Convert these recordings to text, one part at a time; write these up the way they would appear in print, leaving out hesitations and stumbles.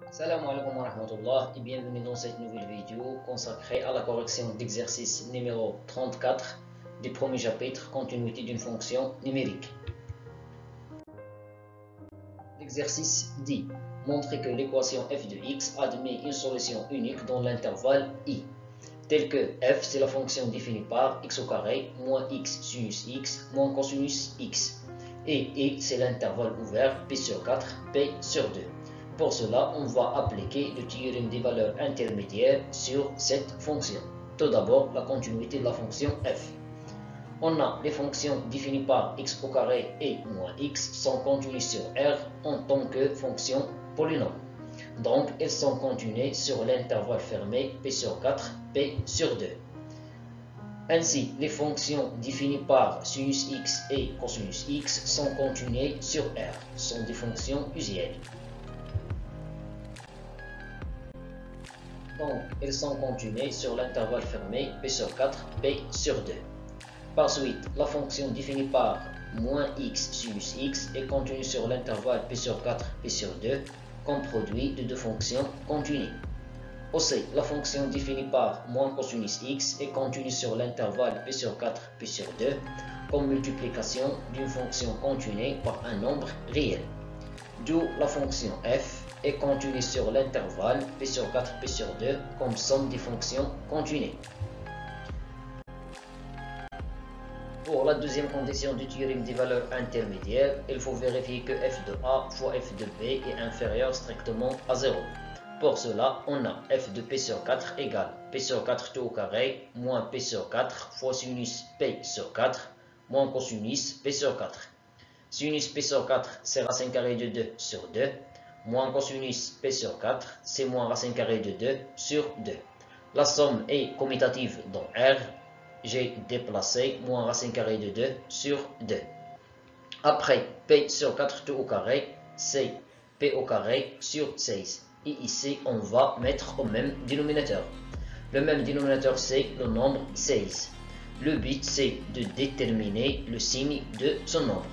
Salam alaikum wa rahmatullah et bienvenue dans cette nouvelle vidéo consacrée à la correction d'exercice numéro 34 du premier chapitre continuité d'une fonction numérique. L'exercice dit montrer que l'équation f de x admet une solution unique dans l'intervalle i, tel que f c'est la fonction définie par x au carré moins x sinus x moins cosinus x et i c'est l'intervalle ouvert p sur 4 p sur 2. Pour cela, on va appliquer le théorème des valeurs intermédiaires sur cette fonction. Tout d'abord, la continuité de la fonction f. On a les fonctions définies par x au carré et moins x sont continues sur R en tant que fonction polynôme. Donc, elles sont continuées sur l'intervalle fermé p sur 4, p sur 2. Ainsi, les fonctions définies par sinus x et cosinus x sont continuées sur R, sont des fonctions usuelles. Donc, elles sont continuées sur l'intervalle fermé p sur 4, p sur 2. Par suite, la fonction définie par moins x sinus x est contenue sur l'intervalle p sur 4, p sur 2 comme produit de deux fonctions continues. Aussi, la fonction définie par moins cosinus x est contenue sur l'intervalle p sur 4, p sur 2 comme multiplication d'une fonction continue par un nombre réel. D'où la fonction f est contenue sur l'intervalle p sur 4, p sur 2 comme somme des fonctions continues. Pour la deuxième condition du théorème des valeurs intermédiaires, il faut vérifier que f de a fois f de b est inférieur strictement à 0. Pour cela, on a f de p sur 4 égale p sur 4 tout au carré moins p sur 4 fois sinus p sur 4 moins cosinus p sur 4. Sinus p sur 4, c'est racine carrée de 2 sur 2, moins cosinus p sur 4, c'est moins racine carrée de 2 sur 2. La somme est commutative dans R, j'ai déplacé moins racine carrée de 2 sur 2. Après, p sur 4 tout au carré, c'est p au carré sur 16. Et ici, on va mettre au même dénominateur. Le même dénominateur, c'est le nombre 16. Le but, c'est de déterminer le signe de ce nombre.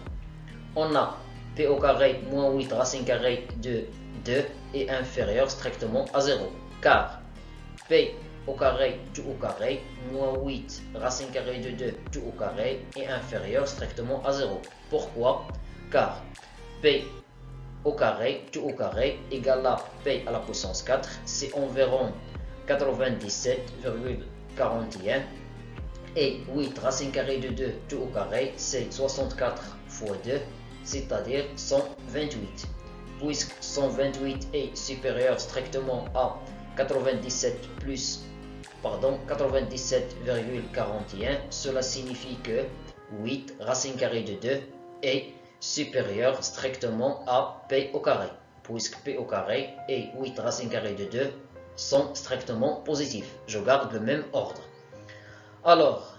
On a p au carré moins 8 racine carrée de 2 est inférieur strictement à 0, car p au carré tout au carré moins 8 racine carrée de 2 tout au carré est inférieur strictement à 0. Pourquoi? Car p au carré tout au carré égale à p à la puissance 4, c'est environ 97,41 et 8 racine carrée de 2 tout au carré c'est 64 fois 2, c'est-à-dire 128. Puisque 128 est supérieur strictement à 97,41, cela signifie que 8 racine carrée de 2 est supérieur strictement à p au carré, puisque p au carré et 8 racine carrée de 2 sont strictement positifs. Je garde le même ordre. Alors,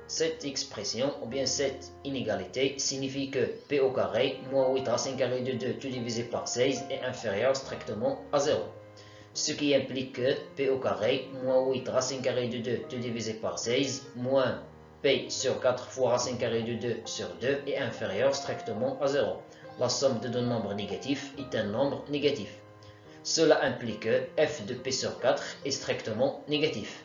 cette expression ou bien cette inégalité signifie que p au carré moins 8 racine carrée de 2 tout divisé par 16 est inférieur strictement à 0. Ce qui implique que p au carré moins 8 racine carrée de 2 tout divisé par 16 moins p sur 4 fois racine carrée de 2 sur 2 est inférieur strictement à 0. La somme de deux nombres négatifs est un nombre négatif. Cela implique que f de p sur 4 est strictement négatif.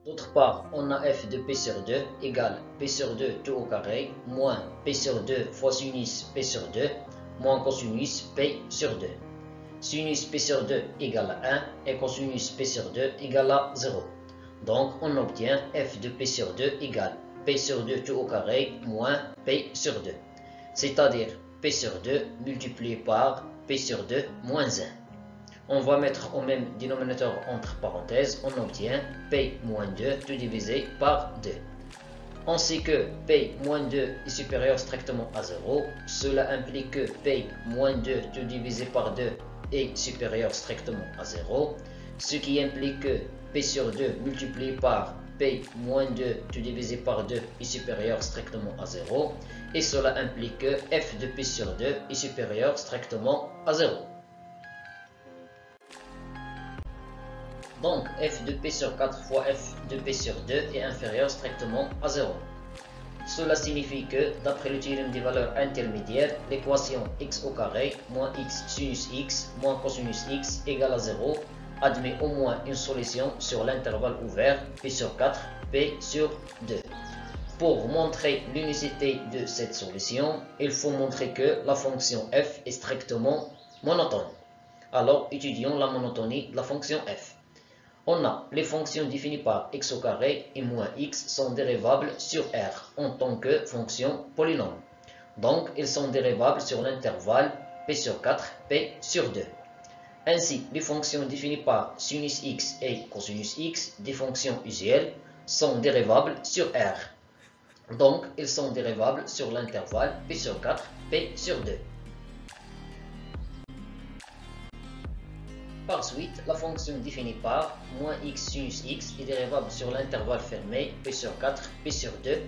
D'autre part, on a f de p sur 2 égale p sur 2 tout au carré moins p sur 2 fois sinus p sur 2 moins cosinus p sur 2. Sinus p sur 2 égale à 1 et cosinus p sur 2 égale à 0. Donc, on obtient f de p sur 2 égale p sur 2 tout au carré moins p sur 2. C'est-à-dire p sur 2 multiplié par p sur 2 moins 1. On va mettre au même dénominateur entre parenthèses, on obtient p moins 2 tout divisé par 2. On sait que p moins 2 est supérieur strictement à 0. Cela implique que p moins 2 tout divisé par 2 est supérieur strictement à 0. Ce qui implique que p sur 2 multiplié par p moins 2 tout divisé par 2 est supérieur strictement à 0. Et cela implique que f de p sur 2 est supérieur strictement à 0. Donc, f de p sur 4 fois f de p sur 2 est inférieur strictement à 0. Cela signifie que, d'après le théorème des valeurs intermédiaires, l'équation x au carré moins x sinus x moins cosinus x égale à 0 admet au moins une solution sur l'intervalle ouvert P sur 4, P sur 2. Pour montrer l'unicité de cette solution, il faut montrer que la fonction f est strictement monotone. Alors, étudions la monotonie de la fonction f. On a les fonctions définies par x au carré et moins x sont dérivables sur R en tant que fonction polynôme. Donc, ils sont dérivables sur l'intervalle P sur 4, P sur 2. Ainsi, les fonctions définies par sinus x et cosinus x, des fonctions usuelles, sont dérivables sur R. Donc, ils sont dérivables sur l'intervalle P sur 4, P sur 2. Par suite, la fonction définie par moins x sinus x est dérivable sur l'intervalle fermé P sur 4, P sur 2,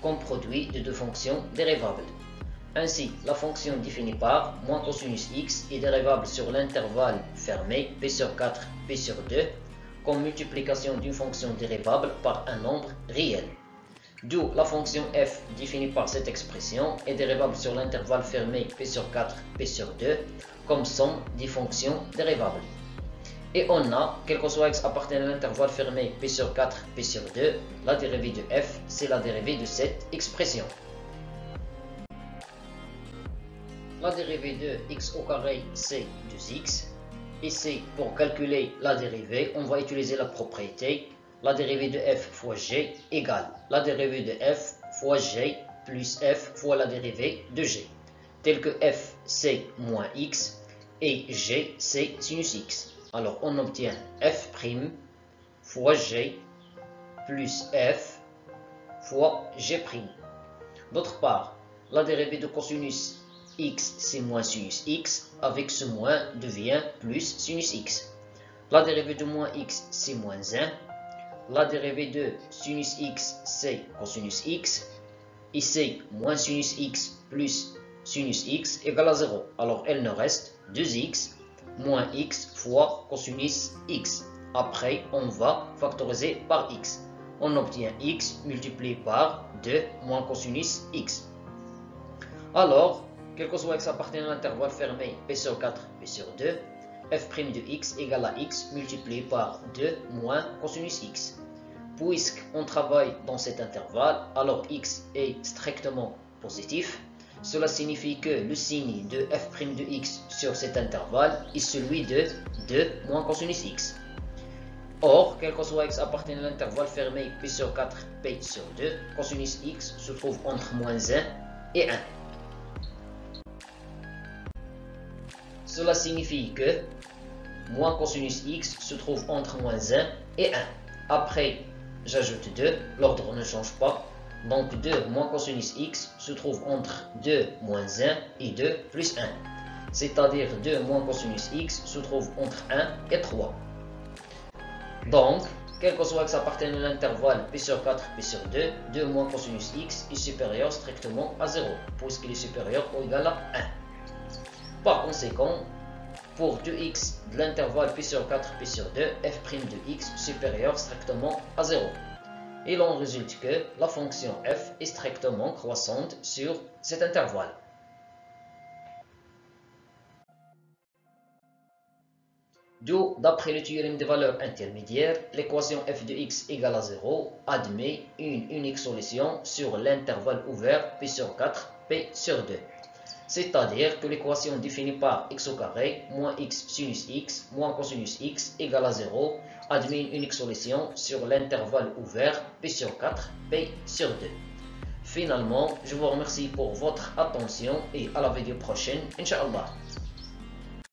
comme produit de deux fonctions dérivables. Ainsi, la fonction définie par moins cosinus x est dérivable sur l'intervalle fermé P sur 4, P sur 2, comme multiplication d'une fonction dérivable par un nombre réel. D'où la fonction f définie par cette expression est dérivable sur l'intervalle fermé P sur 4, P sur 2, comme somme des fonctions dérivables. Et on a, quel que soit x appartenant à l'intervalle fermé P sur 4, P sur 2, la dérivée de f, c'est la dérivée de cette expression. La dérivée de x au carré, c'est 2x. Ici, pour calculer la dérivée, on va utiliser la propriété. La dérivée de f fois g égale la dérivée de f fois g plus f fois la dérivée de g. Tel que f, c'est moins x et g, c'est sinus x. Alors, on obtient f' fois g plus f fois g'. D'autre part, la dérivée de cosinus x, c'est moins sinus x. Avec ce moins devient plus sinus x. La dérivée de moins x, c'est moins 1. La dérivée de sinus x, c'est cosinus x. Ici, moins sinus x plus sinus x égale à 0. Alors, il nous reste 2x moins x fois cosinus x. Après, on va factoriser par x. On obtient x multiplié par 2 moins cosinus x. Alors, quel que soit x appartenant à l'intervalle fermé P sur 4, P sur 2, f' de x égale à x multiplié par 2 moins cosinus x. Puisqu'on travaille dans cet intervalle, alors x est strictement positif. Cela signifie que le signe de f' de x sur cet intervalle est celui de 2 moins cosinus x. Or, quel que soit x appartenant à l'intervalle fermé P sur 4, P sur 2, cosinus x se trouve entre moins 1 et 1. Cela signifie que moins cosinus x se trouve entre moins 1 et 1. Après, j'ajoute 2, l'ordre ne change pas. Donc 2 moins cosinus x se trouve entre 2 moins 1 et 2 plus 1. C'est-à-dire 2 moins cosinus x se trouve entre 1 et 3. Donc, quel que soit x appartenant à l'intervalle P sur 4, P sur 2, 2 moins cosinus x est supérieur strictement à 0, puisqu'il est supérieur ou égal à 1. Par conséquent, pour 2x de l'intervalle P sur 4, P sur 2, f' de x supérieur strictement à 0. Il en résulte que la fonction f est strictement croissante sur cet intervalle. D'où, d'après le théorème des valeurs intermédiaires, l'équation f de x égale à 0 admet une unique solution sur l'intervalle ouvert P sur 4, P sur 2. C'est-à-dire que l'équation définie par x au carré moins x sinus x moins cosinus x égale à 0 admet une unique solution sur l'intervalle ouvert P sur 4, P sur 2. Finalement, je vous remercie pour votre attention et à la vidéo prochaine, Inch'Allah.